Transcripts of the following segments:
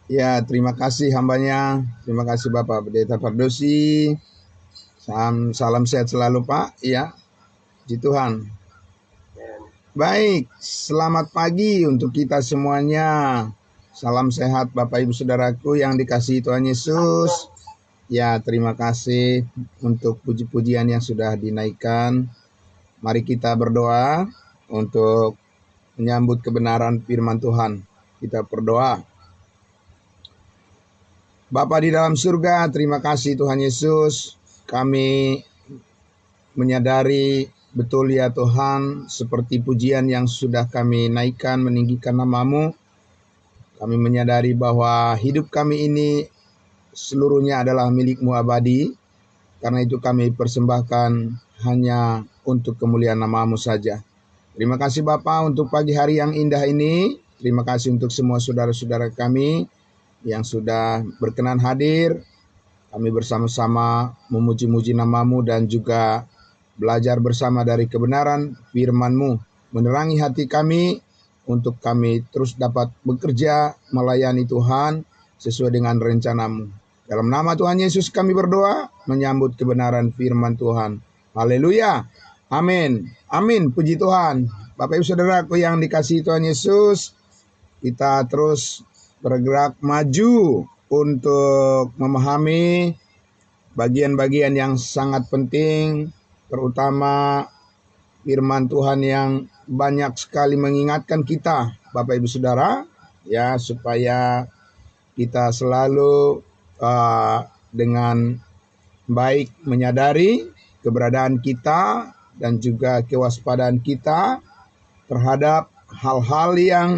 Ya, terima kasih hambanya. Terima kasih Bapak Pendeta Fardosi. Salam sehat selalu Pak. Ya, puji Tuhan. Baik, selamat pagi untuk kita semuanya. Salam sehat Bapak Ibu Saudaraku yang dikasihi Tuhan Yesus. Ya, terima kasih untuk puji-pujian yang sudah dinaikkan. Mari kita berdoa untuk menyambut kebenaran firman Tuhan. Kita berdoa. Bapa di dalam surga, terima kasih Tuhan Yesus. Kami menyadari betul ya Tuhan, seperti pujian yang sudah kami naikkan meninggikan nama-Mu. Kami menyadari bahwa hidup kami ini seluruhnya adalah milik-Mu abadi. Karena itu kami persembahkan hanya untuk kemuliaan nama-Mu saja. Terima kasih Bapa untuk pagi hari yang indah ini. Terima kasih untuk semua saudara-saudara kami yang sudah berkenan hadir. Kami bersama-sama memuji-muji nama-Mu dan juga belajar bersama dari kebenaran firman-Mu. Menerangi hati kami untuk kami terus dapat bekerja melayani Tuhan sesuai dengan rencana-Mu. Dalam nama Tuhan Yesus kami berdoa menyambut kebenaran firman Tuhan. Haleluya. Amin. Amin. Puji Tuhan. Bapak Ibu Saudaraku yang dikasihi Tuhan Yesus, kita terus bergerak maju untuk memahami bagian-bagian yang sangat penting, terutama firman Tuhan yang banyak sekali mengingatkan kita, Bapak Ibu Saudara, ya, supaya kita selalu dengan baik menyadari keberadaan kita dan juga kewaspadaan kita terhadap hal-hal yang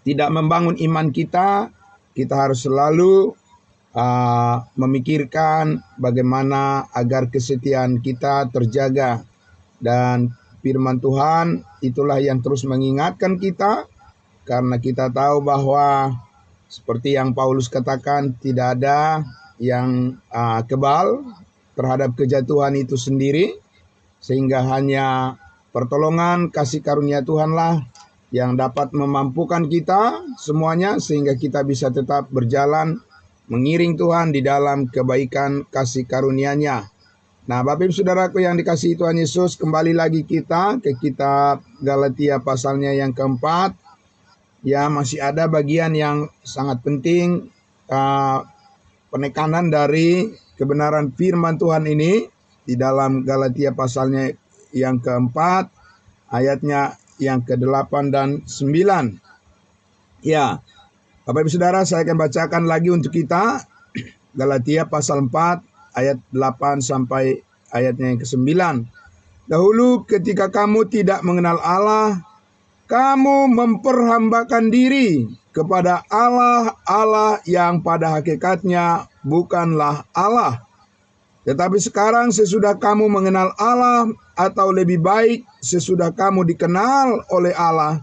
tidak membangun iman kita. Kita harus selalu memikirkan bagaimana agar kesetiaan kita terjaga. Dan firman Tuhan itulah yang terus mengingatkan kita, karena kita tahu bahwa seperti yang Paulus katakan, tidak ada yang kebal terhadap kejatuhan itu sendiri, sehingga hanya pertolongan kasih karunia Tuhanlah yang dapat memampukan kita semuanya, sehingga kita bisa tetap berjalan mengiring Tuhan di dalam kebaikan kasih karunia-Nya. Nah, Bapak Ibu Saudaraku yang dikasihi Tuhan Yesus, kembali lagi kita ke kitab Galatia pasalnya yang keempat. Ya, masih ada bagian yang sangat penting, penekanan dari kebenaran firman Tuhan ini di dalam Galatia pasalnya yang keempat, ayatnya yang ke-8 dan 9. Ya, Bapak Ibu Saudara, saya akan bacakan lagi untuk kita Galatia pasal 4 ayat 8 sampai ayatnya yang ke-9. Dahulu ketika kamu tidak mengenal Allah, kamu memperhambakan diri kepada Allah yang pada hakikatnya bukanlah Allah. Tetapi sekarang sesudah kamu mengenal Allah, atau lebih baik sesudah kamu dikenal oleh Allah,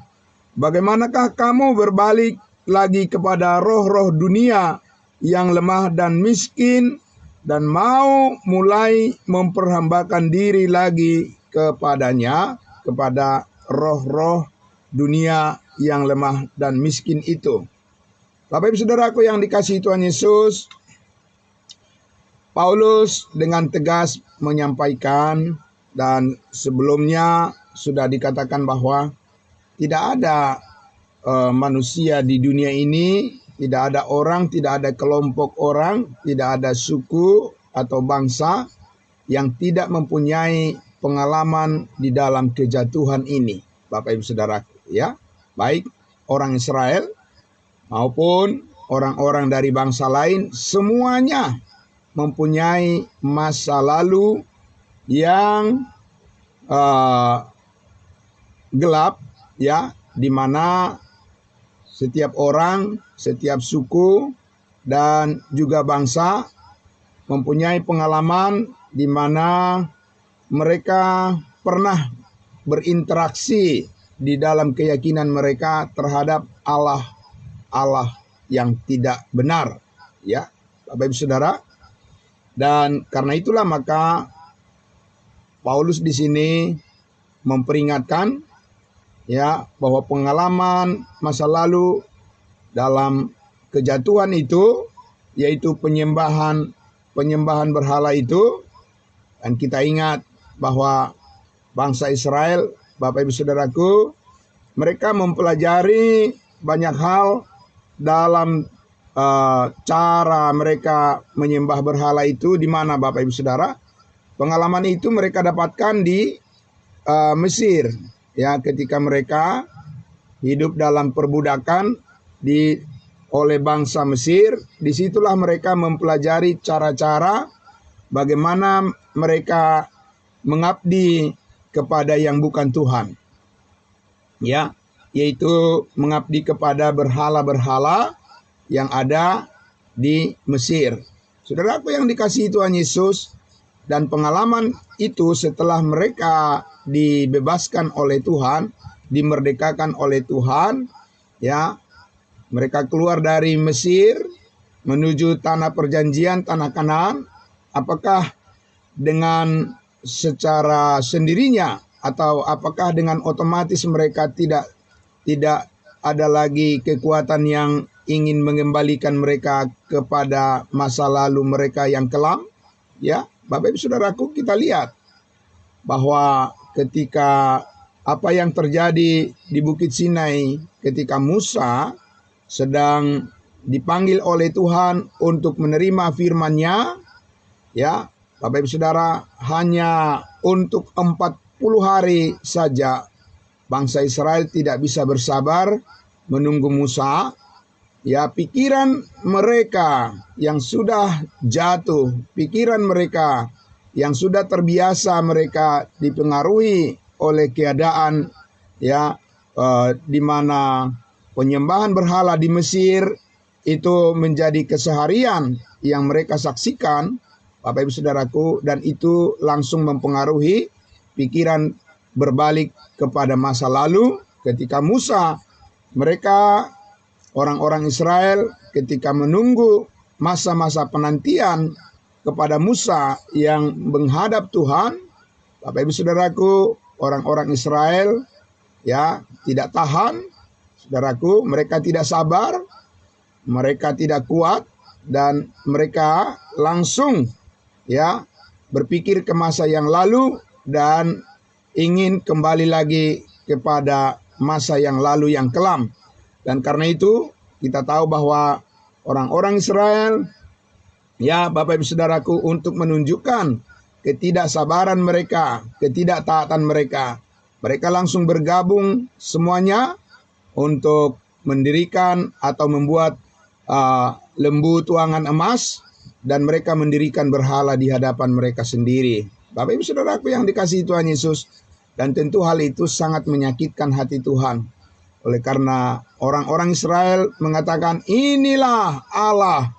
bagaimanakah kamu berbalik lagi kepada roh-roh dunia yang lemah dan miskin, dan mau mulai memperhambakan diri lagi kepadanya, kepada roh-roh dunia yang lemah dan miskin itu. Bapak Ibu Saudaraku yang dikasihi Tuhan Yesus, Paulus dengan tegas menyampaikan, dan sebelumnya sudah dikatakan bahwa tidak ada manusia di dunia ini, tidak ada orang, tidak ada kelompok orang, tidak ada suku atau bangsa yang tidak mempunyai pengalaman di dalam kejatuhan ini, Bapak Ibu Saudaraku, ya. Baik orang Israel maupun orang-orang dari bangsa lain, semuanya mempunyai masa lalu yang gelap, ya, di mana setiap orang, setiap suku, dan juga bangsa mempunyai pengalaman di mana mereka pernah berinteraksi di dalam keyakinan mereka terhadap Allah yang tidak benar, ya, Bapak Ibu Saudara. Dan karena itulah maka Paulus di sini memperingatkan, ya, bahwa pengalaman masa lalu dalam kejatuhan itu, yaitu penyembahan berhala itu. Dan kita ingat bahwa bangsa Israel, Bapak Ibu Saudaraku, mereka mempelajari banyak hal dalam cara mereka menyembah berhala itu. Di mana Bapak Ibu Saudara? Pengalaman itu mereka dapatkan di Mesir, ya, ketika mereka hidup dalam perbudakan oleh bangsa Mesir. Disitulah mereka mempelajari cara-cara bagaimana mereka mengabdi kepada yang bukan Tuhan, ya, yaitu mengabdi kepada berhala-berhala yang ada di Mesir. Saudaraku yang dikasihi Tuhan Yesus, dan pengalaman itu setelah mereka dibebaskan oleh Tuhan, dimerdekakan oleh Tuhan, ya, mereka keluar dari Mesir menuju tanah perjanjian, tanah Kanaan. Apakah dengan secara sendirinya atau apakah dengan otomatis mereka tidak ada lagi kekuatan yang ingin mengembalikan mereka kepada masa lalu mereka yang kelam? Ya, Bapak Ibu Saudaraku, kita lihat bahwa ketika apa yang terjadi di Bukit Sinai ketika Musa sedang dipanggil oleh Tuhan untuk menerima firman-Nya, ya, Bapak Ibu Saudara, hanya untuk 40 hari saja bangsa Israel tidak bisa bersabar menunggu Musa. Ya, pikiran mereka yang sudah jatuh, pikiran mereka yang sudah terbiasa, mereka dipengaruhi oleh keadaan, ya, di mana penyembahan berhala di Mesir itu menjadi keseharian yang mereka saksikan, Bapak Ibu Saudaraku, dan itu langsung mempengaruhi pikiran berbalik kepada masa lalu ketika Musa. Mereka, orang-orang Israel, ketika menunggu masa-masa penantian kepada Musa yang menghadap Tuhan, Bapak Ibu Saudaraku, orang-orang Israel, ya, tidak tahan. Saudaraku, mereka tidak sabar, mereka tidak kuat, dan mereka langsung, ya, berpikir ke masa yang lalu dan ingin kembali lagi kepada masa yang lalu yang kelam. Dan karena itu kita tahu bahwa orang-orang Israel, ya Bapak Ibu Saudaraku, untuk menunjukkan ketidaksabaran mereka, ketidaktaatan mereka, mereka langsung bergabung semuanya untuk mendirikan atau membuat lembu tuangan emas, dan mereka mendirikan berhala di hadapan mereka sendiri. Bapak Ibu Saudaraku yang dikasihi Tuhan Yesus, dan tentu hal itu sangat menyakitkan hati Tuhan. Oleh karena orang-orang Israel mengatakan, inilah Allah,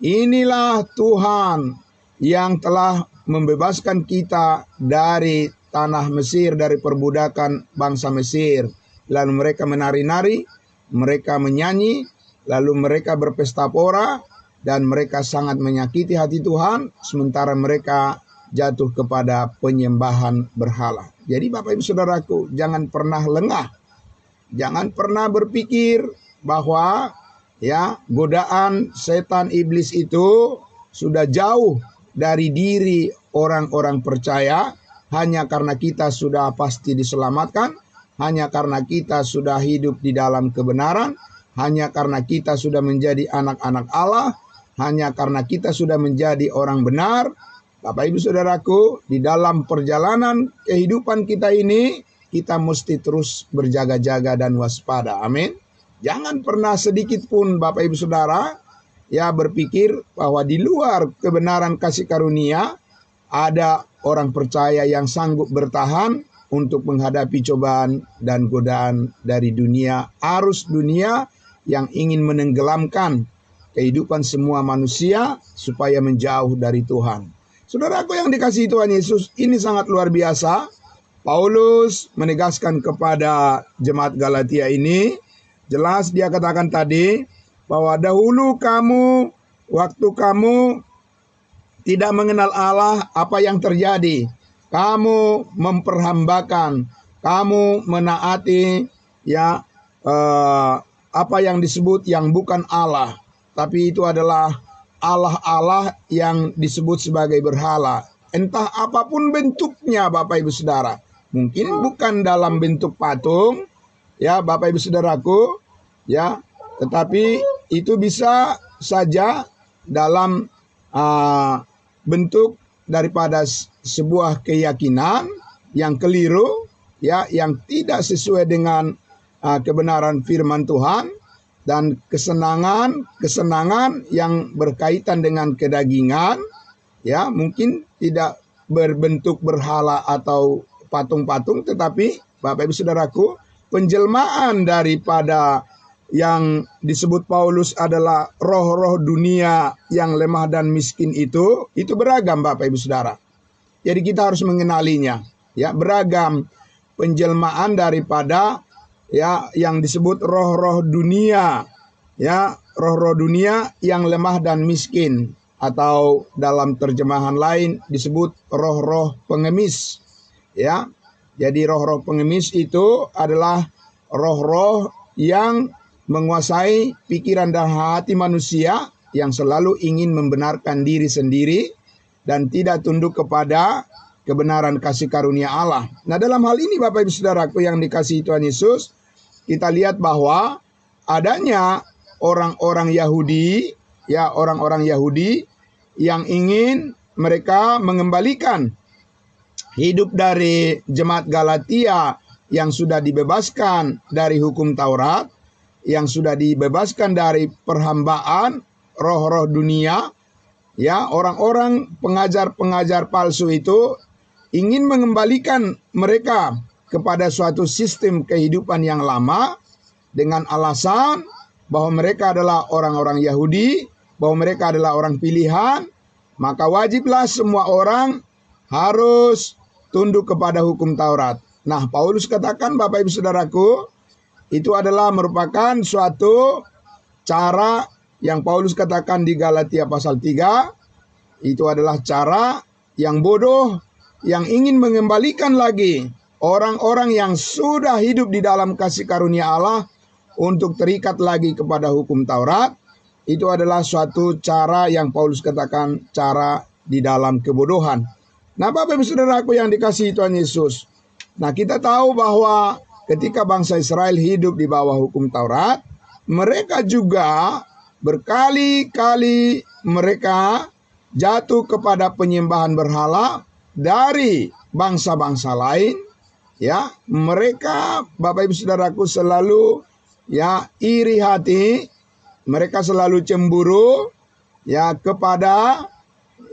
inilah Tuhan yang telah membebaskan kita dari tanah Mesir, dari perbudakan bangsa Mesir. Lalu mereka menari-nari, mereka menyanyi, lalu mereka berpesta pora, dan mereka sangat menyakiti hati Tuhan, sementara mereka jatuh kepada penyembahan berhala. Jadi Bapak Ibu Saudaraku, jangan pernah lengah. Jangan pernah berpikir bahwa, ya, godaan setan iblis itu sudah jauh dari diri orang-orang percaya hanya karena kita sudah pasti diselamatkan, hanya karena kita sudah hidup di dalam kebenaran, hanya karena kita sudah menjadi anak-anak Allah, hanya karena kita sudah menjadi orang benar. Bapak Ibu Saudaraku, di dalam perjalanan kehidupan kita ini, kita mesti terus berjaga-jaga dan waspada. Amin. Jangan pernah sedikit pun Bapak Ibu Saudara, ya, berpikir bahwa di luar kebenaran kasih karunia ada orang percaya yang sanggup bertahan untuk menghadapi cobaan dan godaan dari dunia, arus dunia yang ingin menenggelamkan kehidupan semua manusia supaya menjauh dari Tuhan. Saudaraku yang dikasihi Tuhan Yesus, ini sangat luar biasa. Paulus menegaskan kepada jemaat Galatia ini, jelas dia katakan tadi, bahwa dahulu kamu, waktu kamu tidak mengenal Allah, apa yang terjadi? Kamu memperhambakan, kamu menaati, ya, apa yang disebut yang bukan Allah. tapi itu adalah Allah-Allah yang disebut sebagai berhala. Entah apapun bentuknya Bapak Ibu Saudara. Mungkin bukan dalam bentuk patung, ya Bapak Ibu Saudaraku, ya, tetapi itu bisa saja dalam bentuk daripada sebuah keyakinan yang keliru, ya, yang tidak sesuai dengan kebenaran firman Tuhan, dan kesenangan yang berkaitan dengan kedagingan, ya, mungkin tidak berbentuk berhala atau patung-patung, tetapi Bapak Ibu Saudaraku, penjelmaan daripada yang disebut Paulus adalah roh-roh dunia yang lemah dan miskin itu beragam Bapak Ibu Saudara. Jadi kita harus mengenalinya, ya, beragam penjelmaan daripada, ya, yang disebut roh-roh dunia, ya, roh-roh dunia yang lemah dan miskin, atau dalam terjemahan lain disebut roh-roh pengemis, ya. Jadi roh-roh pengemis itu adalah roh-roh yang menguasai pikiran dan hati manusia, yang selalu ingin membenarkan diri sendiri dan tidak tunduk kepada kebenaran kasih karunia Allah. Nah, dalam hal ini Bapak Ibu Saudaraku yang dikasihi Tuhan Yesus, kita lihat bahwa adanya orang-orang Yahudi, ya, orang-orang Yahudi yang ingin mereka mengembalikan hidup dari jemaat Galatia yang sudah dibebaskan dari hukum Taurat, yang sudah dibebaskan dari perhambaan roh-roh dunia, ya, orang-orang pengajar-pengajar palsu itu ingin mengembalikan mereka kepada suatu sistem kehidupan yang lama dengan alasan bahwa mereka adalah orang-orang Yahudi, bahwa mereka adalah orang pilihan, maka wajiblah semua orang harus tunduk kepada hukum Taurat. Nah, Paulus katakan Bapak Ibu Saudaraku, itu adalah merupakan suatu cara yang Paulus katakan di Galatia pasal 3, itu adalah cara yang bodoh, yang ingin mengembalikan lagi orang-orang yang sudah hidup di dalam kasih karunia Allah untuk terikat lagi kepada hukum Taurat. Itu adalah suatu cara yang Paulus katakan cara di dalam kebodohan. Nah, Bapak Ibu Saudaraku yang dikasihi Tuhan Yesus, nah, kita tahu bahwa ketika bangsa Israel hidup di bawah hukum Taurat, mereka juga berkali-kali mereka jatuh kepada penyembahan berhala dari bangsa-bangsa lain, ya. Mereka, Bapak Ibu Saudaraku, selalu, ya, iri hati, mereka selalu cemburu, ya, kepada,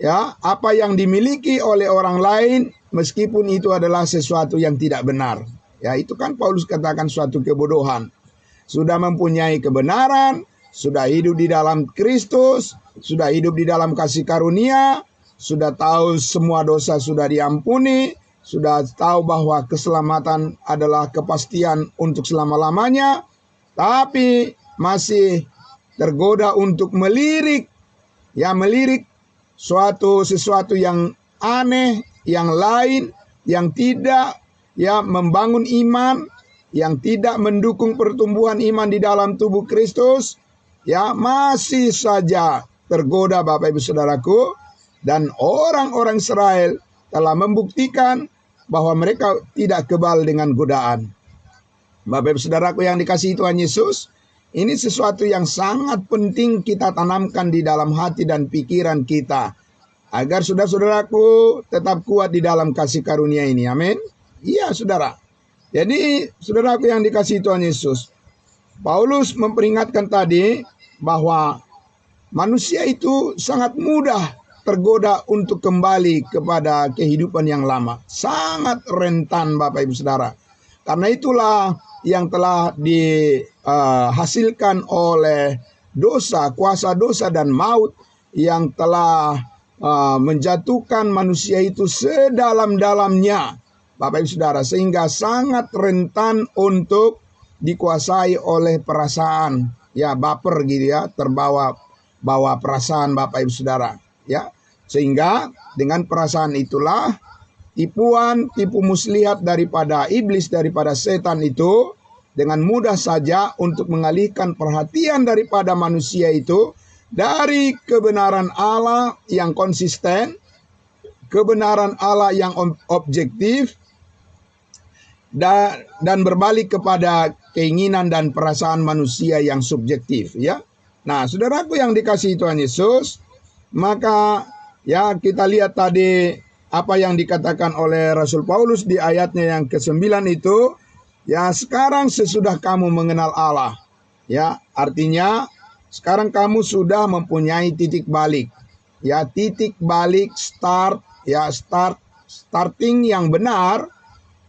ya, apa yang dimiliki oleh orang lain, meskipun itu adalah sesuatu yang tidak benar. Ya, itu kan Paulus katakan suatu kebodohan. Sudah mempunyai kebenaran, sudah hidup di dalam Kristus, sudah hidup di dalam kasih karunia, sudah tahu semua dosa sudah diampuni, sudah tahu bahwa keselamatan adalah kepastian untuk selama-lamanya, tapi masih tergoda untuk melirik, ya, melirik sesuatu yang aneh, yang lain, yang tidak, ya, membangun iman, yang tidak mendukung pertumbuhan iman di dalam tubuh Kristus, ya, masih saja tergoda Bapak Ibu Saudaraku. Dan orang-orang Israel telah membuktikan bahwa mereka tidak kebal dengan godaan. Bapak Ibu Saudaraku yang dikasihi Tuhan Yesus, ini sesuatu yang sangat penting kita tanamkan di dalam hati dan pikiran kita, agar saudara-saudaraku tetap kuat di dalam kasih karunia ini. Amin. Iya, saudara. Jadi, saudaraku yang dikasihi Tuhan Yesus, Paulus memperingatkan tadi bahwa manusia itu sangat mudah tergoda untuk kembali kepada kehidupan yang lama. Sangat rentan Bapak Ibu Saudara. Karena itulah yang telah dihasilkan oleh dosa, kuasa dosa dan maut yang telah menjatuhkan manusia itu sedalam-dalamnya, Bapak Ibu Saudara, sehingga sangat rentan untuk dikuasai oleh perasaan, ya, baper gitu, ya, terbawa perasaan Bapak Ibu Saudara, ya. Sehingga dengan perasaan itulah tipu muslihat daripada iblis, daripada setan itu dengan mudah saja untuk mengalihkan perhatian daripada manusia itu dari kebenaran Allah yang konsisten, kebenaran Allah yang objektif, dan berbalik kepada keinginan dan perasaan manusia yang subjektif, ya. Nah, saudaraku yang dikasihi Tuhan Yesus, maka ya kita lihat tadi apa yang dikatakan oleh Rasul Paulus di ayatnya yang ke-9 itu, ya, sekarang sesudah kamu mengenal Allah, ya, artinya sekarang kamu sudah mempunyai titik balik, ya, titik balik starting yang benar,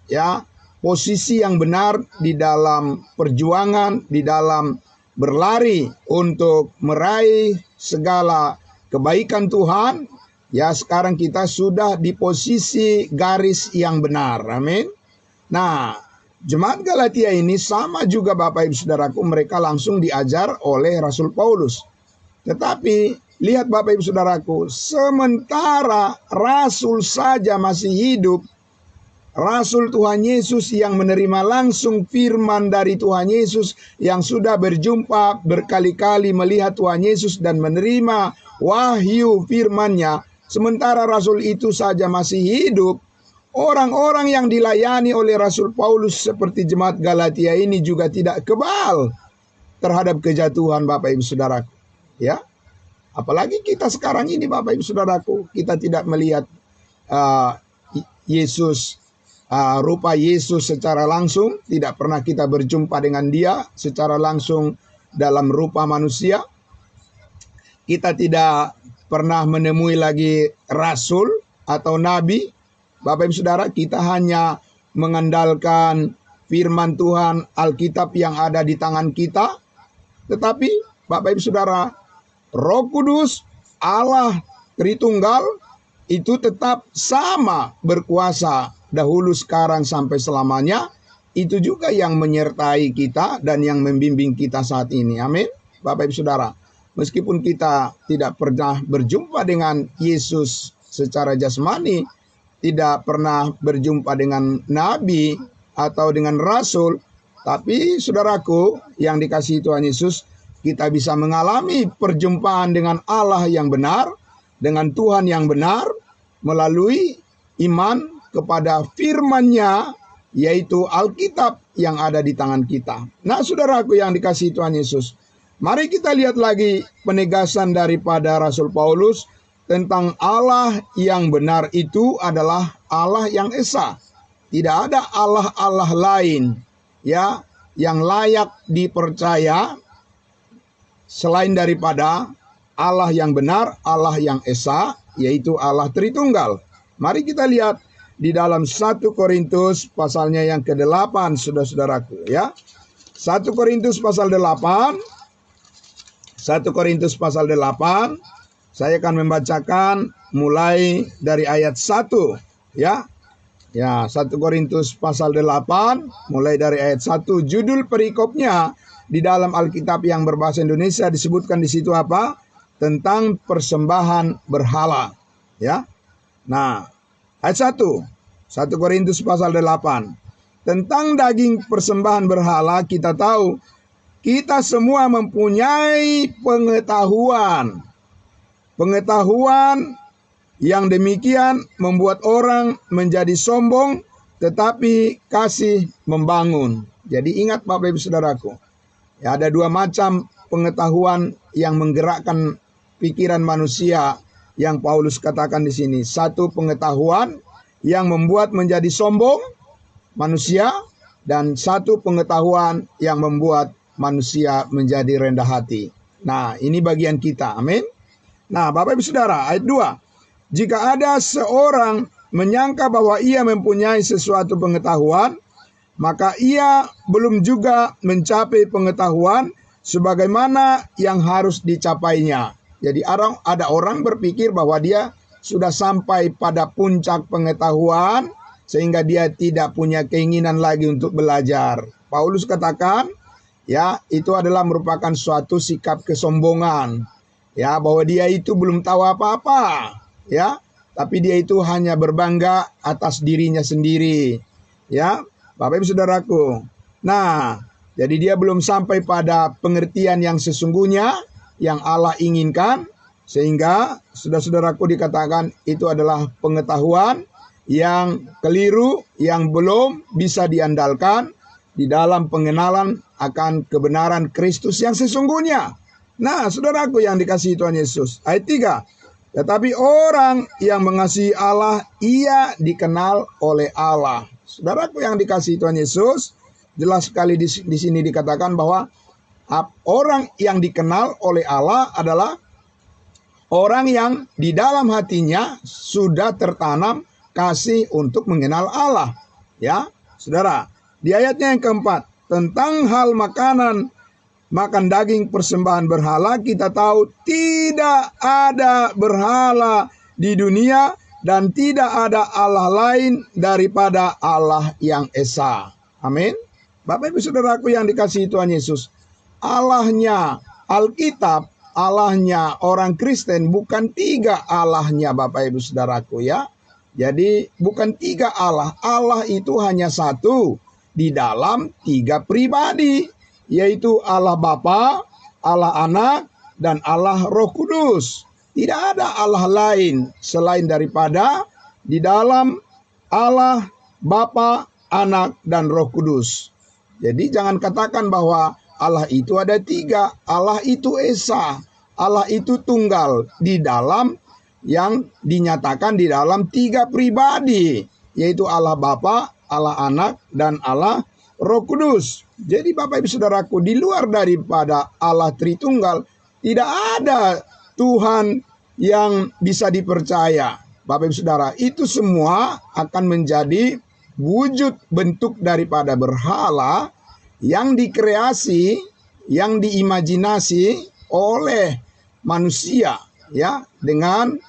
ya, posisi yang benar di dalam perjuangan, di dalam berlari untuk meraih segala kebaikan Tuhan. Ya, sekarang kita sudah di posisi garis yang benar. Amin. Nah, jemaat Galatia ini sama juga Bapak Ibu Saudaraku, mereka langsung diajar oleh Rasul Paulus. Tetapi lihat Bapak Ibu Saudaraku, sementara Rasul saja masih hidup, Rasul Tuhan Yesus yang menerima langsung firman dari Tuhan Yesus, yang sudah berjumpa berkali-kali melihat Tuhan Yesus dan menerima wahyu firman-Nya, sementara Rasul itu saja masih hidup, orang-orang yang dilayani oleh Rasul Paulus seperti jemaat Galatia ini juga tidak kebal terhadap kejatuhan Bapak Ibu Saudaraku, ya. Apalagi kita sekarang ini Bapak Ibu Saudaraku, kita tidak melihat Yesus, rupa Yesus secara langsung, tidak pernah kita berjumpa dengan Dia secara langsung dalam rupa manusia. Kita tidak pernah menemui lagi rasul atau nabi. Bapak Ibu Saudara, kita hanya mengandalkan firman Tuhan, Alkitab yang ada di tangan kita. Tetapi Bapak Ibu Saudara, Roh Kudus, Allah Tritunggal itu tetap sama berkuasa dahulu, sekarang, sampai selamanya. Itu juga yang menyertai kita dan yang membimbing kita saat ini. Amin. Bapak Ibu Saudara, meskipun kita tidak pernah berjumpa dengan Yesus secara jasmani, tidak pernah berjumpa dengan nabi atau dengan rasul, tapi saudaraku yang dikasihi Tuhan Yesus, kita bisa mengalami perjumpaan dengan Allah yang benar, dengan Tuhan yang benar, melalui iman kepada firman-Nya, yaitu Alkitab yang ada di tangan kita. Nah, saudaraku yang dikasihi Tuhan Yesus, mari kita lihat lagi penegasan daripada Rasul Paulus tentang Allah yang benar itu adalah Allah yang esa. Tidak ada Allah-Allah lain, ya, yang layak dipercaya selain daripada Allah yang benar, Allah yang esa, yaitu Allah Tritunggal. Mari kita lihat di dalam 1 Korintus pasalnya yang ke-8, saudara-saudaraku, ya. 1 Korintus pasal 8. 1 Korintus pasal 8. Saya akan membacakan mulai dari ayat 1, ya. Ya, 1 Korintus pasal 8 mulai dari ayat 1. Judul perikopnya di dalam Alkitab yang berbahasa Indonesia disebutkan di situ apa? Tentang persembahan berhala, ya. Nah, ayat 1 Korintus pasal 8. Tentang daging persembahan berhala kita tahu, kita semua mempunyai pengetahuan. Pengetahuan yang demikian membuat orang menjadi sombong, tetapi kasih membangun. Jadi ingat Bapak Ibu Saudaraku, ya, ada dua macam pengetahuan yang menggerakkan pikiran manusia yang Paulus katakan di sini. Satu, pengetahuan yang membuat menjadi sombong manusia, dan satu pengetahuan yang membuat manusia menjadi rendah hati. Nah, ini bagian kita. Amin. Nah, Bapak Ibu Saudara, ayat 2. Jika ada seorang menyangka bahwa ia mempunyai sesuatu pengetahuan, maka ia belum juga mencapai pengetahuan sebagaimana yang harus dicapainya. Jadi ada orang berpikir bahwa dia sudah sampai pada puncak pengetahuan sehingga dia tidak punya keinginan lagi untuk belajar. Paulus katakan, ya, itu adalah merupakan suatu sikap kesombongan. Ya, bahwa dia itu belum tahu apa-apa, ya, tapi dia itu hanya berbangga atas dirinya sendiri, ya, Bapak Ibu Saudaraku. Nah, jadi dia belum sampai pada pengertian yang sesungguhnya, yang Allah inginkan, sehingga saudara-saudaraku dikatakan itu adalah pengetahuan yang keliru, yang belum bisa diandalkan di dalam pengenalan akan kebenaran Kristus yang sesungguhnya. Nah, saudaraku yang dikasihi Tuhan Yesus, ayat 3. Tetapi orang yang mengasihi Allah, ia dikenal oleh Allah. Saudaraku yang dikasihi Tuhan Yesus, jelas sekali di sini dikatakan bahwa orang yang dikenal oleh Allah adalah orang yang di dalam hatinya sudah tertanam kasih untuk mengenal Allah. Ya, saudara, di ayatnya yang keempat, tentang hal makanan, makan daging persembahan berhala, kita tahu tidak ada berhala di dunia dan tidak ada Allah lain daripada Allah yang Esa. Amin. Bapak Ibu Saudaraku yang dikasihi Tuhan Yesus, Allahnya Alkitab, Allahnya orang Kristen bukan tiga Allahnya Bapak Ibu Saudaraku ya. Jadi bukan tiga Allah, Allah itu hanya satu di dalam tiga pribadi, yaitu Allah Bapa, Allah Anak, dan Allah Roh Kudus. Tidak ada Allah lain selain daripada di dalam Allah Bapa, Anak, dan Roh Kudus. Jadi jangan katakan bahwa Allah itu ada tiga, Allah itu Esa, Allah itu tunggal di dalam yang dinyatakan di dalam tiga pribadi, yaitu Allah Bapa, Allah Anak, dan Allah Roh Kudus. Jadi Bapak Ibu Saudaraku, di luar daripada Allah Tritunggal, tidak ada Tuhan yang bisa dipercaya. Bapak Ibu Saudara, itu semua akan menjadi wujud bentuk daripada berhala yang dikreasi, yang diimajinasi oleh manusia, ya, dengan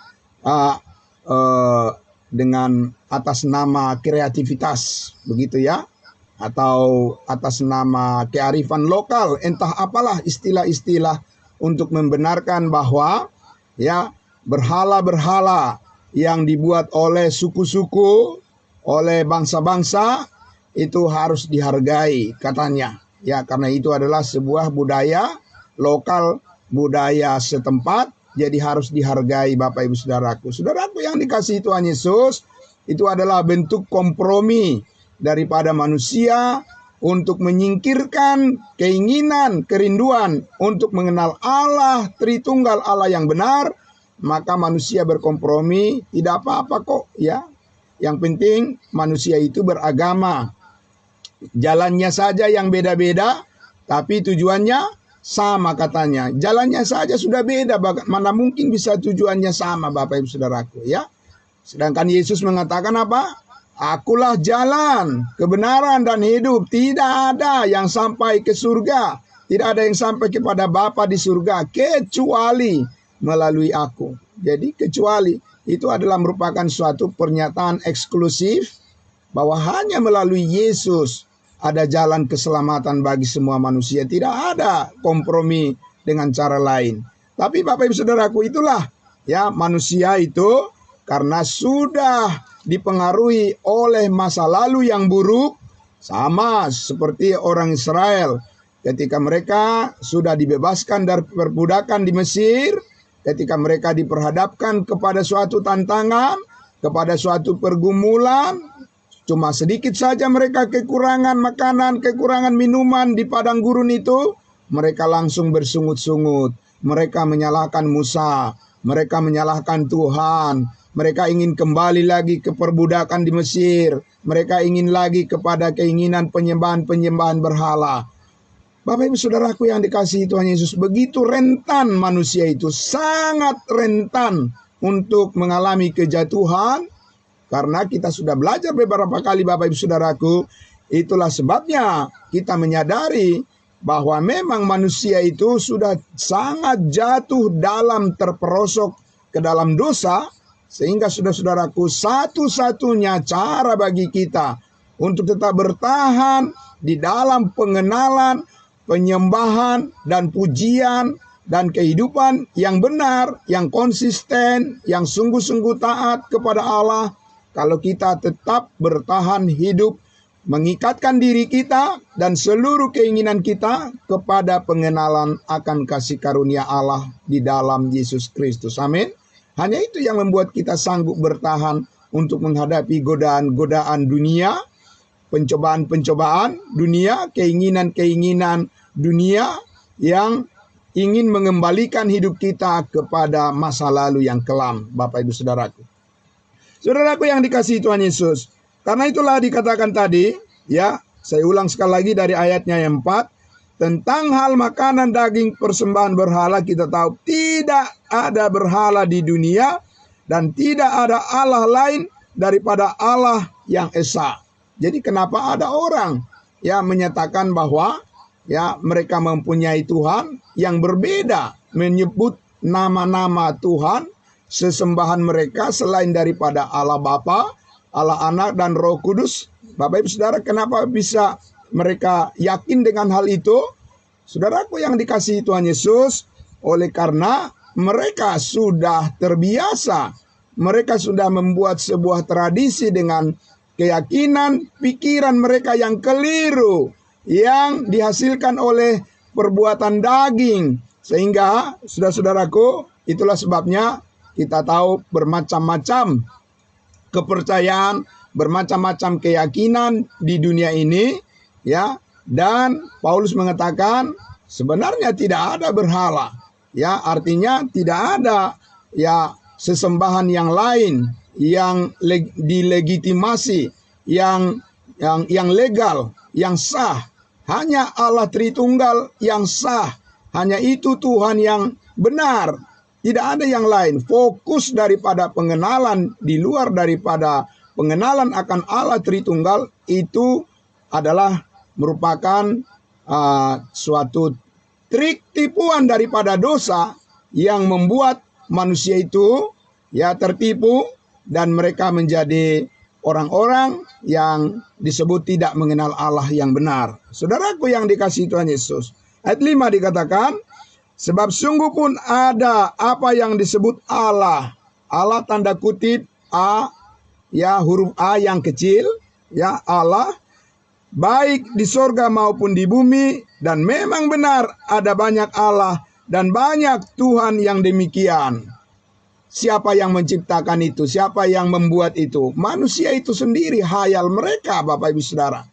atas nama kreativitas, begitu ya, atau atas nama kearifan lokal, entah apalah istilah-istilah untuk membenarkan bahwa ya berhala-berhala yang dibuat oleh suku-suku, oleh bangsa-bangsa itu harus dihargai katanya. Ya, karena itu adalah sebuah budaya lokal, budaya setempat, jadi harus dihargai Bapak Ibu Saudaraku. Saudaraku yang dikasihi Tuhan Yesus, itu adalah bentuk kompromi daripada manusia untuk menyingkirkan keinginan, kerinduan untuk mengenal Allah Tritunggal, Allah yang benar. Maka manusia berkompromi, tidak apa-apa kok ya. Yang penting manusia itu beragama. Jalannya saja yang beda-beda, tapi tujuannya sama katanya. Jalannya saja sudah beda, mana mungkin bisa tujuannya sama Bapak Ibu Saudaraku ya. Sedangkan Yesus mengatakan apa? Akulah jalan, kebenaran dan hidup. Tidak ada yang sampai ke surga, tidak ada yang sampai kepada Bapa di surga kecuali melalui aku. Jadi kecuali itu adalah merupakan suatu pernyataan eksklusif bahwa hanya melalui Yesus ada jalan keselamatan bagi semua manusia. Tidak ada kompromi dengan cara lain. Tapi Bapak Ibu Saudaraku, itulah ya, manusia itu karena sudah dipengaruhi oleh masa lalu yang buruk, sama seperti orang Israel ketika mereka sudah dibebaskan dari perbudakan di Mesir, ketika mereka diperhadapkan kepada suatu tantangan, kepada suatu pergumulan. Cuma sedikit saja mereka kekurangan makanan, kekurangan minuman di padang gurun itu, mereka langsung bersungut-sungut. Mereka menyalahkan Musa, mereka menyalahkan Tuhan, mereka ingin kembali lagi ke perbudakan di Mesir, mereka ingin lagi kepada keinginan penyembahan-penyembahan berhala. Bapak Ibu Saudaraku yang dikasihi Tuhan Yesus, begitu rentan manusia itu, sangat rentan untuk mengalami kejatuhan. Karena kita sudah belajar beberapa kali Bapak Ibu Saudaraku, itulah sebabnya kita menyadari bahwa memang manusia itu sudah sangat jatuh dalam terperosok ke dalam dosa. Sehingga saudara-saudaraku, satu-satunya cara bagi kita untuk tetap bertahan di dalam pengenalan, penyembahan, dan pujian, dan kehidupan yang benar, yang konsisten, yang sungguh-sungguh taat kepada Allah, kalau kita tetap bertahan hidup mengikatkan diri kita dan seluruh keinginan kita kepada pengenalan akan kasih karunia Allah di dalam Yesus Kristus. Amin. Hanya itu yang membuat kita sanggup bertahan untuk menghadapi godaan-godaan dunia, pencobaan-pencobaan dunia, keinginan-keinginan dunia yang ingin mengembalikan hidup kita kepada masa lalu yang kelam, Bapak Ibu Saudaraku. Saudaraku yang dikasihi Tuhan Yesus, karena itulah dikatakan tadi, ya, saya ulang sekali lagi dari ayatnya yang 4, tentang hal makanan daging persembahan berhala kita tahu tidak ada berhala di dunia dan tidak ada Allah lain daripada Allah yang esa. Jadi kenapa ada orang yang menyatakan bahwa ya mereka mempunyai Tuhan yang berbeda, menyebut nama-nama Tuhan sesembahan mereka selain daripada Allah Bapa, Allah Anak dan Roh Kudus. Bapak Ibu Saudara, kenapa bisa mereka yakin dengan hal itu? Saudaraku yang dikasihi Tuhan Yesus, oleh karena mereka sudah terbiasa, mereka sudah membuat sebuah tradisi dengan keyakinan pikiran mereka yang keliru, yang dihasilkan oleh perbuatan daging. Sehingga saudara-saudaraku, itulah sebabnya kita tahu bermacam-macam kepercayaan, bermacam-macam keyakinan di dunia ini, ya. Dan Paulus mengatakan sebenarnya tidak ada berhala, ya, artinya tidak ada ya sesembahan yang lain yang dilegitimasi, yang legal, yang sah. Hanya Allah Tritunggal yang sah, hanya itu Tuhan yang benar. Tidak ada yang lain. Fokus daripada pengenalan di luar daripada pengenalan akan Allah Tritunggal itu adalah merupakan suatu trik tipuan daripada dosa yang membuat manusia itu ya tertipu dan mereka menjadi orang-orang yang disebut tidak mengenal Allah yang benar. Saudaraku yang dikasihi Tuhan Yesus, ayat 5 dikatakan, sebab sungguh pun ada apa yang disebut Allah. Allah tanda kutip A, ya huruf A yang kecil, ya Allah, baik di sorga maupun di bumi, dan memang benar ada banyak Allah dan banyak Tuhan yang demikian. Siapa yang menciptakan itu? Siapa yang membuat itu? Manusia itu sendiri, hayal mereka, Bapak Ibu Saudara.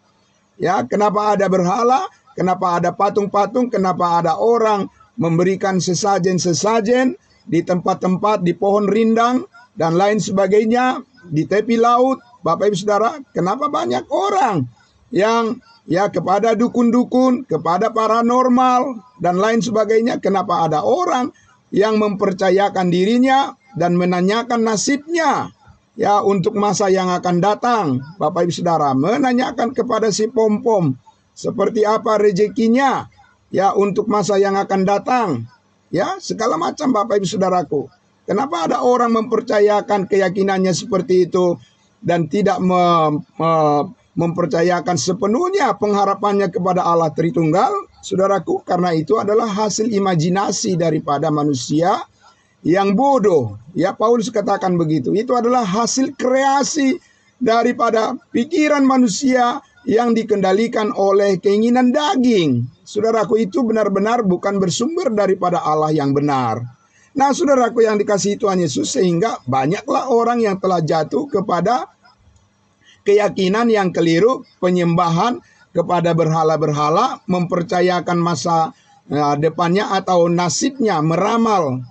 Ya, kenapa ada berhala? Kenapa ada patung-patung? Kenapa ada orang memberikan sesajen-sesajen di tempat-tempat, di pohon rindang, dan lain sebagainya, di tepi laut. Bapak Ibu Saudara, kenapa banyak orang yang ya kepada dukun-dukun, kepada paranormal, dan lain sebagainya? Kenapa ada orang yang mempercayakan dirinya dan menanyakan nasibnya ya untuk masa yang akan datang? Bapak Ibu Saudara, menanyakan kepada si pom-pom seperti apa rezekinya ya untuk masa yang akan datang. Ya, segala macam Bapak Ibu Saudaraku. Kenapa ada orang mempercayakan keyakinannya seperti itu dan tidak mempercayakan sepenuhnya pengharapannya kepada Allah Tritunggal? Saudaraku, karena itu adalah hasil imajinasi daripada manusia yang bodoh. Ya, Paulus katakan begitu. Itu adalah hasil kreasi daripada pikiran manusia yang dikendalikan oleh keinginan daging. Saudaraku, itu benar-benar bukan bersumber daripada Allah yang benar. Nah, saudaraku yang dikasihi Tuhan Yesus, sehingga banyaklah orang yang telah jatuh kepada keyakinan yang keliru, penyembahan kepada berhala-berhala, mempercayakan masa depannya atau nasibnya, meramal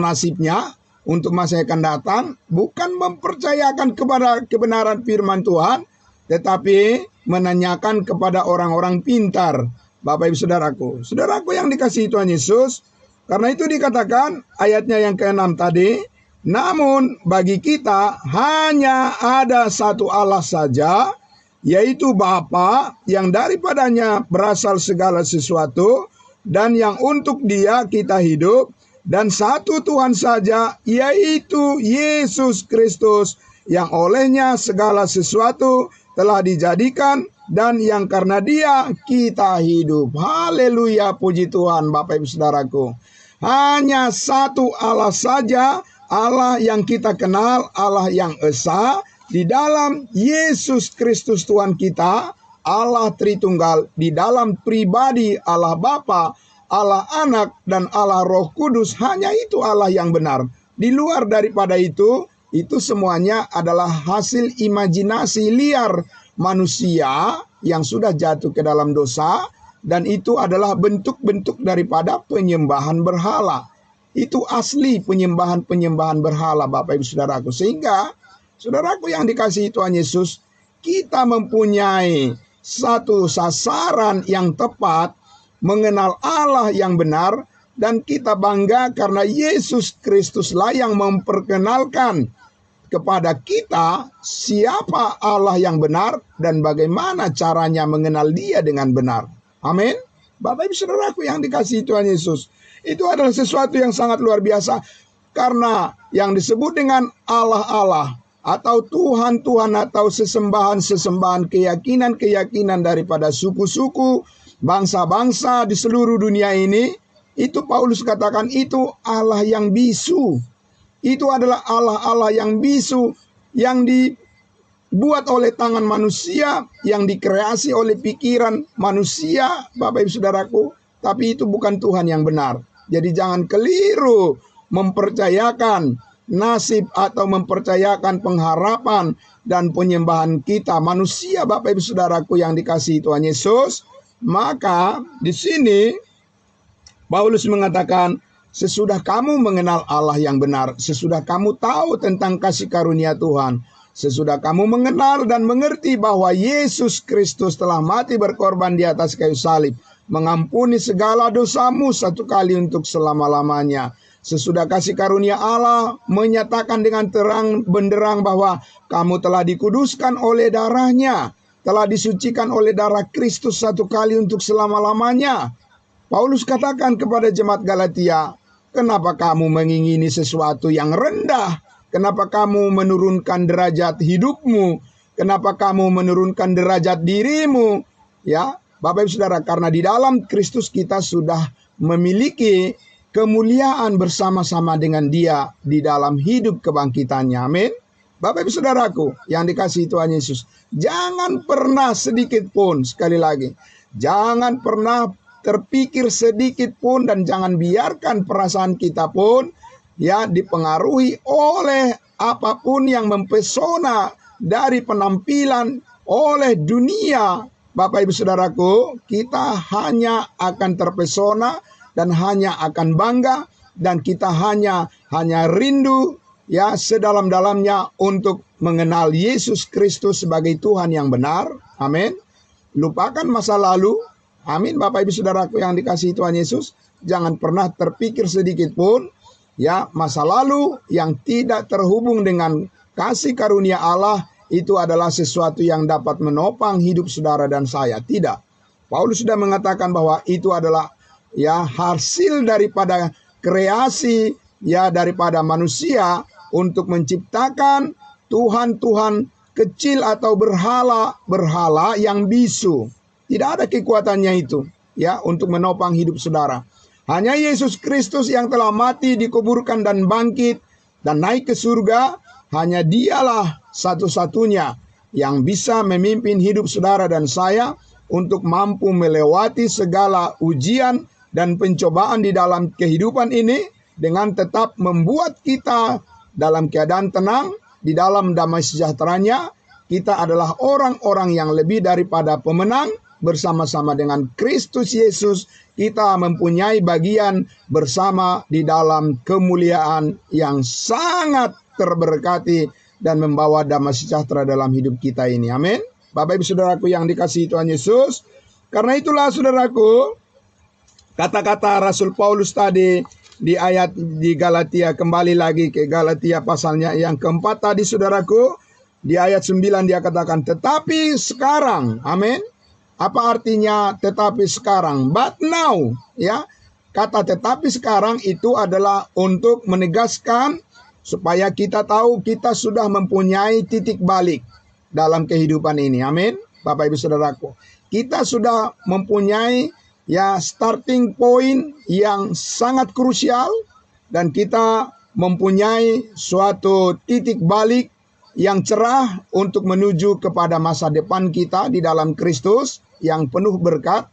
nasibnya untuk masa yang akan datang, bukan mempercayakan kepada kebenaran firman Tuhan, tetapi menanyakan kepada orang-orang pintar. Bapak Ibu Saudaraku yang dikasihi Tuhan Yesus, karena itu dikatakan ayatnya yang ke-6 tadi, namun bagi kita hanya ada satu Allah saja, yaitu Bapa, yang daripadanya berasal segala sesuatu, dan yang untuk Dia kita hidup, dan satu Tuhan saja, yaitu Yesus Kristus, yang olehnya segala sesuatu telah dijadikan, dan yang karena Dia kita hidup. Haleluya, puji Tuhan Bapak Ibu Saudaraku. Hanya satu Allah saja, Allah yang kita kenal, Allah yang esa, di dalam Yesus Kristus Tuhan kita, Allah Tritunggal, di dalam pribadi Allah Bapa, Allah Anak, dan Allah Roh Kudus, hanya itu Allah yang benar. Di luar daripada itu semuanya adalah hasil imajinasi liar manusia yang sudah jatuh ke dalam dosa, dan itu adalah bentuk-bentuk daripada penyembahan berhala. Itu asli penyembahan berhala, Bapak Ibu Saudaraku. Sehingga, saudaraku yang dikasihi Tuhan Yesus, kita mempunyai satu sasaran yang tepat, mengenal Allah yang benar, dan kita bangga karena Yesus Kristuslah yang memperkenalkan kepada kita siapa Allah yang benar dan bagaimana caranya mengenal Dia dengan benar. Amin. Bapak Ibu Saudaraku yang dikasihi Tuhan Yesus, itu adalah sesuatu yang sangat luar biasa, karena yang disebut dengan Allah-Allah atau Tuhan-Tuhan atau sesembahan-sesembahan, keyakinan-keyakinan daripada suku-suku, bangsa-bangsa di seluruh dunia ini, itu Paulus katakan itu Allah yang bisu. Itu adalah Allah-Allah yang bisu, yang dibuat oleh tangan manusia, yang dikreasi oleh pikiran manusia, Bapak Ibu Saudaraku, tapi itu bukan Tuhan yang benar. Jadi jangan keliru mempercayakan nasib atau mempercayakan pengharapan dan penyembahan kita manusia, Bapak Ibu Saudaraku yang dikasihi Tuhan Yesus. Maka di sini Paulus mengatakan, sesudah kamu mengenal Allah yang benar, sesudah kamu tahu tentang kasih karunia Tuhan, sesudah kamu mengenal dan mengerti bahwa Yesus Kristus telah mati berkorban di atas kayu salib, mengampuni segala dosamu satu kali untuk selama-lamanya. Sesudah kasih karunia Allah menyatakan dengan terang benderang bahwa kamu telah dikuduskan oleh darahnya, telah disucikan oleh darah Kristus satu kali untuk selama-lamanya. Paulus katakan kepada jemaat Galatia, kenapa kamu mengingini sesuatu yang rendah? Kenapa kamu menurunkan derajat hidupmu? Kenapa kamu menurunkan derajat dirimu? Ya, Bapak Ibu Saudara, karena di dalam Kristus kita sudah memiliki kemuliaan bersama-sama dengan Dia di dalam hidup kebangkitannya. Amin. Bapak Ibu Saudaraku yang dikasihi Tuhan Yesus, jangan pernah sedikit pun, sekali lagi, jangan pernah terpikir sedikit pun dan jangan biarkan perasaan kita pun ya dipengaruhi oleh apapun yang mempesona dari penampilan oleh dunia. Bapak Ibu Saudaraku, kita hanya akan terpesona dan hanya akan bangga, dan kita hanya rindu ya sedalam-dalamnya untuk mengenal Yesus Kristus sebagai Tuhan yang benar. Amin. Lupakan masa lalu. Amin. Bapak Ibu Saudaraku yang dikasihi Tuhan Yesus, jangan pernah terpikir sedikit pun ya masa lalu yang tidak terhubung dengan kasih karunia Allah itu adalah sesuatu yang dapat menopang hidup saudara dan saya. Tidak. Paulus sudah mengatakan bahwa itu adalah ya hasil daripada kreasi ya daripada manusia untuk menciptakan Tuhan-Tuhan kecil atau berhala yang bisu. Tidak ada kekuatannya itu ya untuk menopang hidup saudara. Hanya Yesus Kristus yang telah mati, dikuburkan dan bangkit dan naik ke surga, hanya Dialah satu-satunya yang bisa memimpin hidup saudara dan saya untuk mampu melewati segala ujian dan pencobaan di dalam kehidupan ini dengan tetap membuat kita dalam keadaan tenang, di dalam damai sejahteranya. Kita adalah orang-orang yang lebih daripada pemenang. Bersama-sama dengan Kristus Yesus, kita mempunyai bagian bersama di dalam kemuliaan yang sangat terberkati dan membawa damai sejahtera dalam hidup kita ini. Amin. Bapak Ibu Saudaraku yang dikasihi Tuhan Yesus, karena itulah saudaraku, kata-kata Rasul Paulus tadi di ayat di Galatia, kembali lagi ke Galatia pasalnya yang keempat tadi saudaraku, di ayat 9 dia katakan, tetapi sekarang, amin. Apa artinya tetapi sekarang? But now, ya. Kata tetapi sekarang itu adalah untuk menegaskan supaya kita tahu kita sudah mempunyai titik balik dalam kehidupan ini. Amin. Bapak Ibu Saudaraku, kita sudah mempunyai ya starting point yang sangat krusial, dan kita mempunyai suatu titik balik yang cerah untuk menuju kepada masa depan kita di dalam Kristus yang penuh berkat,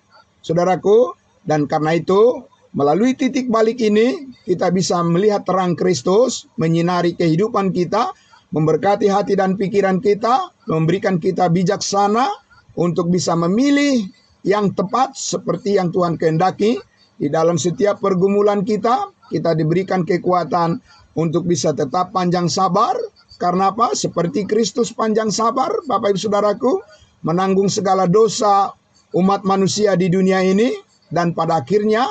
saudaraku. Dan karena itu, melalui titik balik ini, kita bisa melihat terang Kristus, menyinari kehidupan kita, memberkati hati dan pikiran kita, memberikan kita bijaksana untuk bisa memilih yang tepat seperti yang Tuhan kehendaki. Di dalam setiap pergumulan kita diberikan kekuatan untuk bisa tetap panjang sabar. Karena apa? Seperti Kristus panjang sabar, Bapak Ibu Saudaraku, menanggung segala dosa umat manusia di dunia ini. Dan pada akhirnya,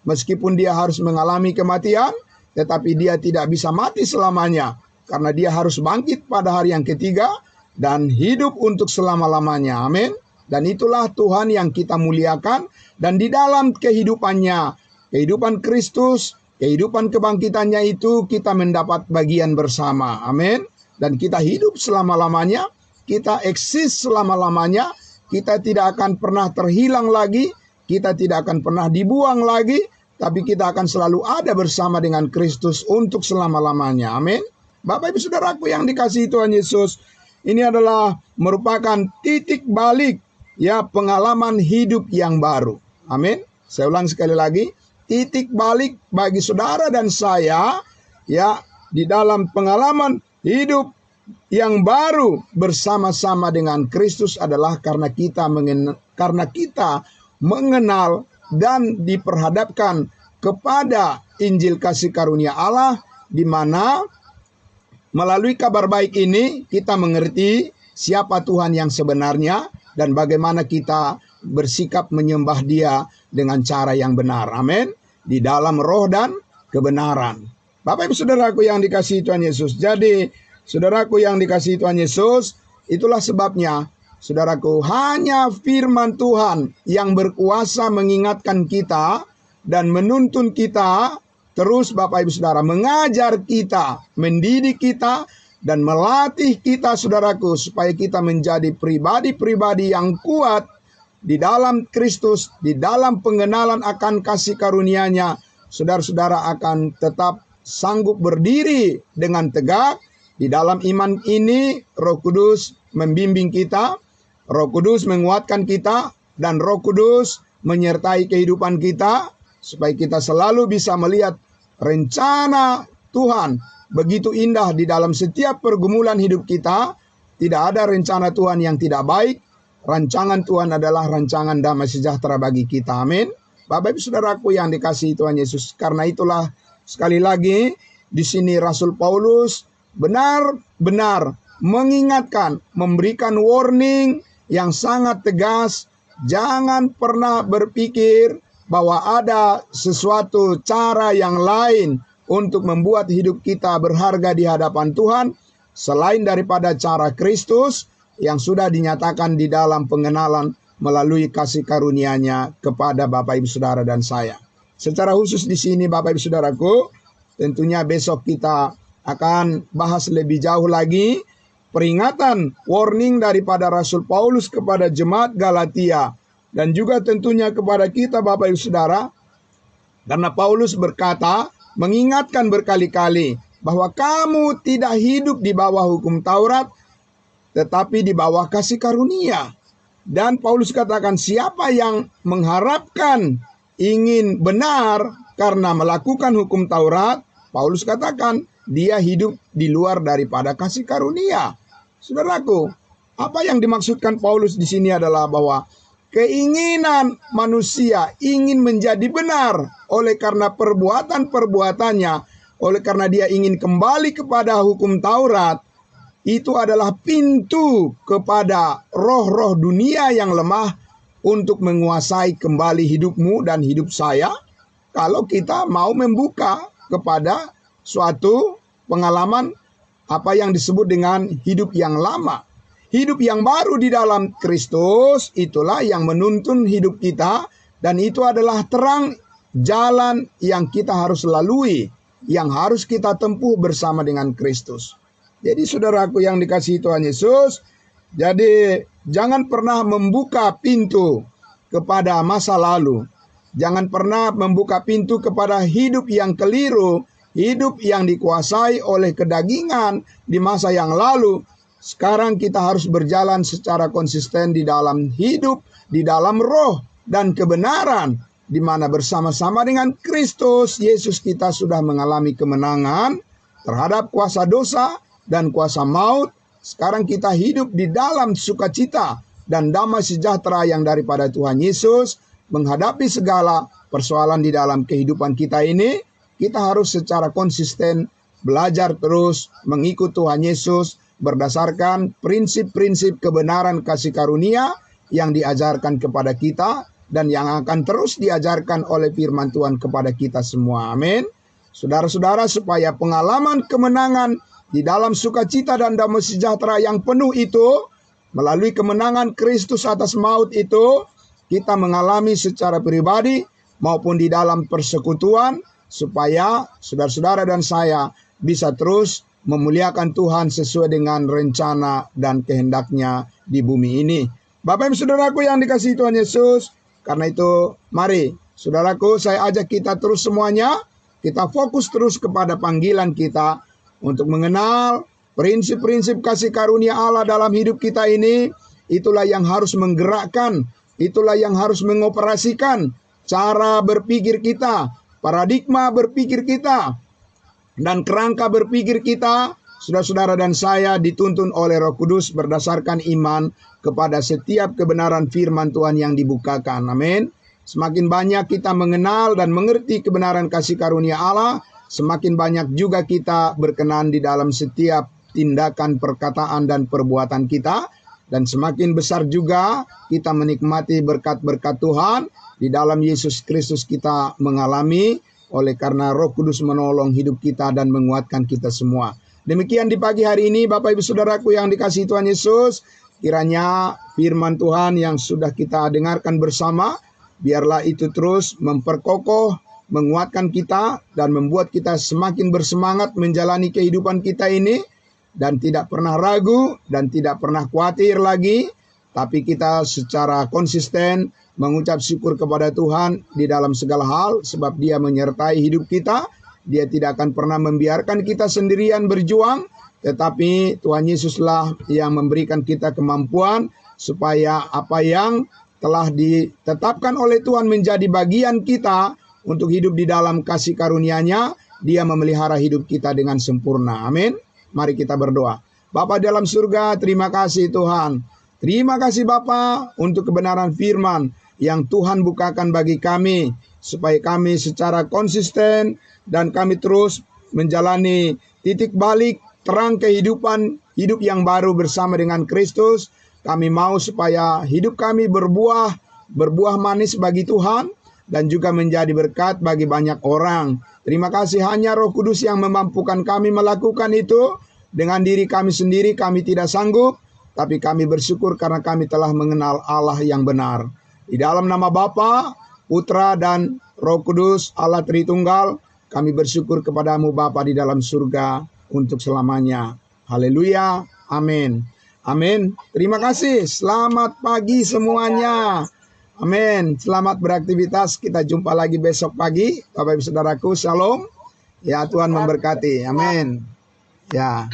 meskipun dia harus mengalami kematian, tetapi dia tidak bisa mati selamanya. Karena dia harus bangkit pada hari yang ketiga dan hidup untuk selama-lamanya. Amin. Dan itulah Tuhan yang kita muliakan. Dan di dalam kehidupannya, kehidupan Kristus, kehidupan kebangkitannya itu kita mendapat bagian bersama. Amin. Dan kita hidup selama-lamanya, kita eksis selama-lamanya, kita tidak akan pernah terhilang lagi, kita tidak akan pernah dibuang lagi, tapi kita akan selalu ada bersama dengan Kristus untuk selama-lamanya. Amin. Bapak Ibu Saudaraku yang dikasihi Tuhan Yesus, ini adalah merupakan titik balik ya pengalaman hidup yang baru. Amin. Saya ulang sekali lagi, titik balik bagi saudara dan saya ya di dalam pengalaman hidup yang baru bersama-sama dengan Kristus adalah karena kita mengenal dan diperhadapkan kepada Injil kasih karunia Allah, di mana melalui kabar baik ini kita mengerti siapa Tuhan yang sebenarnya dan bagaimana kita bersikap menyembah Dia dengan cara yang benar. Amin. Di dalam roh dan kebenaran. Bapak Ibu Saudaraku yang dikasihi Tuhan Yesus. Jadi, saudaraku yang dikasihi Tuhan Yesus, itulah sebabnya, saudaraku, hanya firman Tuhan yang berkuasa mengingatkan kita dan menuntun kita terus, Bapak Ibu Saudara, mengajar kita, mendidik kita, dan melatih kita, saudaraku, supaya kita menjadi pribadi-pribadi yang kuat di dalam Kristus, di dalam pengenalan akan kasih karunia-Nya. Saudara-saudara akan tetap sanggup berdiri dengan tegak di dalam iman ini. Roh Kudus membimbing kita, Roh Kudus menguatkan kita, dan Roh Kudus menyertai kehidupan kita, supaya kita selalu bisa melihat rencana Tuhan begitu indah di dalam setiap pergumulan hidup kita. Tidak ada rencana Tuhan yang tidak baik. Rancangan Tuhan adalah rancangan damai sejahtera bagi kita. Amin. Bapak Ibu Saudaraku yang dikasihi Tuhan Yesus, karena itulah sekali lagi di sini Rasul Paulus benar-benar mengingatkan, memberikan warning yang sangat tegas. Jangan pernah berpikir bahwa ada sesuatu cara yang lain untuk membuat hidup kita berharga di hadapan Tuhan selain daripada cara Kristus yang sudah dinyatakan di dalam pengenalan melalui kasih karunia-Nya kepada Bapak Ibu Saudara dan saya. Secara khusus di sini Bapak Ibu Saudaraku, tentunya besok kita akan bahas lebih jauh lagi peringatan, warning daripada Rasul Paulus kepada jemaat Galatia, dan juga tentunya kepada kita Bapak Ibu Saudara, karena Paulus berkata, mengingatkan berkali-kali bahwa kamu tidak hidup di bawah hukum Taurat, tetapi di bawah kasih karunia. Dan Paulus katakan, siapa yang mengharapkan ingin benar karena melakukan hukum Taurat, Paulus katakan dia hidup di luar daripada kasih karunia. Saudaraku, apa yang dimaksudkan Paulus di sini adalah bahwa keinginan manusia ingin menjadi benar oleh karena perbuatan-perbuatannya, oleh karena dia ingin kembali kepada hukum Taurat, itu adalah pintu kepada roh-roh dunia yang lemah untuk menguasai kembali hidupmu dan hidup saya. Kalau kita mau membuka kepada suatu pengalaman apa yang disebut dengan hidup yang lama. Hidup yang baru di dalam Kristus, itulah yang menuntun hidup kita. Dan itu adalah terang jalan yang kita harus lalui, yang harus kita tempuh bersama dengan Kristus. Jadi saudaraku yang dikasihi Tuhan Yesus, jadi jangan pernah membuka pintu kepada masa lalu. Jangan pernah membuka pintu kepada hidup yang keliru, hidup yang dikuasai oleh kedagingan di masa yang lalu. Sekarang kita harus berjalan secara konsisten di dalam hidup, di dalam roh dan kebenaran, di mana bersama-sama dengan Kristus Yesus kita sudah mengalami kemenangan terhadap kuasa dosa dan kuasa maut. Sekarang kita hidup di dalam sukacita dan damai sejahtera yang daripada Tuhan Yesus. Menghadapi segala persoalan di dalam kehidupan kita ini, kita harus secara konsisten belajar terus mengikut Tuhan Yesus berdasarkan prinsip-prinsip kebenaran kasih karunia yang diajarkan kepada kita dan yang akan terus diajarkan oleh firman Tuhan kepada kita semua. Amin. Saudara-saudara, supaya pengalaman kemenangan di dalam sukacita dan damai sejahtera yang penuh itu, melalui kemenangan Kristus atas maut itu, kita mengalami secara pribadi maupun di dalam persekutuan, supaya saudara-saudara dan saya bisa terus memuliakan Tuhan sesuai dengan rencana dan kehendaknya di bumi ini. Bapak Ibu Saudaraku yang dikasihi Tuhan Yesus, karena itu mari saudaraku, saya ajak kita terus semuanya, kita fokus terus kepada panggilan kita untuk mengenal prinsip-prinsip kasih karunia Allah dalam hidup kita ini. Itulah yang harus menggerakkan, itulah yang harus mengoperasikan cara berpikir kita, paradigma berpikir kita, dan kerangka berpikir kita. Saudara-saudara dan saya dituntun oleh Roh Kudus berdasarkan iman kepada setiap kebenaran firman Tuhan yang dibukakan. Amin. Semakin banyak kita mengenal dan mengerti kebenaran kasih karunia Allah, semakin banyak juga kita berkenan di dalam setiap tindakan, perkataan, dan perbuatan kita. Dan semakin besar juga kita menikmati berkat-berkat Tuhan. Di dalam Yesus Kristus kita mengalami, oleh karena Roh Kudus menolong hidup kita dan menguatkan kita semua. Demikian di pagi hari ini, Bapak Ibu Saudaraku yang dikasihi Tuhan Yesus, kiranya firman Tuhan yang sudah kita dengarkan bersama, biarlah itu terus memperkokoh, menguatkan kita, dan membuat kita semakin bersemangat menjalani kehidupan kita ini, dan tidak pernah ragu, dan tidak pernah khawatir lagi, tapi kita secara konsisten mengucap syukur kepada Tuhan di dalam segala hal, sebab Dia menyertai hidup kita. Dia tidak akan pernah membiarkan kita sendirian berjuang, tetapi Tuhan Yesuslah yang memberikan kita kemampuan supaya apa yang telah ditetapkan oleh Tuhan menjadi bagian kita untuk hidup di dalam kasih karunia-Nya, Dia memelihara hidup kita dengan sempurna. Amin. Mari kita berdoa. Bapa dalam surga, terima kasih Tuhan. Terima kasih Bapa untuk kebenaran firman yang Tuhan bukakan bagi kami, supaya kami secara konsisten dan kami terus menjalani titik balik terang kehidupan, hidup yang baru bersama dengan Kristus. Kami mau supaya hidup kami berbuah manis bagi Tuhan dan juga menjadi berkat bagi banyak orang. Terima kasih, hanya Roh Kudus yang memampukan kami melakukan itu. Dengan diri kami sendiri kami tidak sanggup, tapi kami bersyukur karena kami telah mengenal Allah yang benar. Di dalam nama Bapa, Putra, dan Roh Kudus, Allah Tritunggal, kami bersyukur kepadamu Bapa di dalam surga untuk selamanya. Haleluya. Amin. Amin. Terima kasih. Selamat pagi semuanya. Amin. Selamat beraktivitas. Kita jumpa lagi besok pagi. Bapak Ibu Saudaraku, shalom. Ya, Tuhan memberkati. Amin. Ya.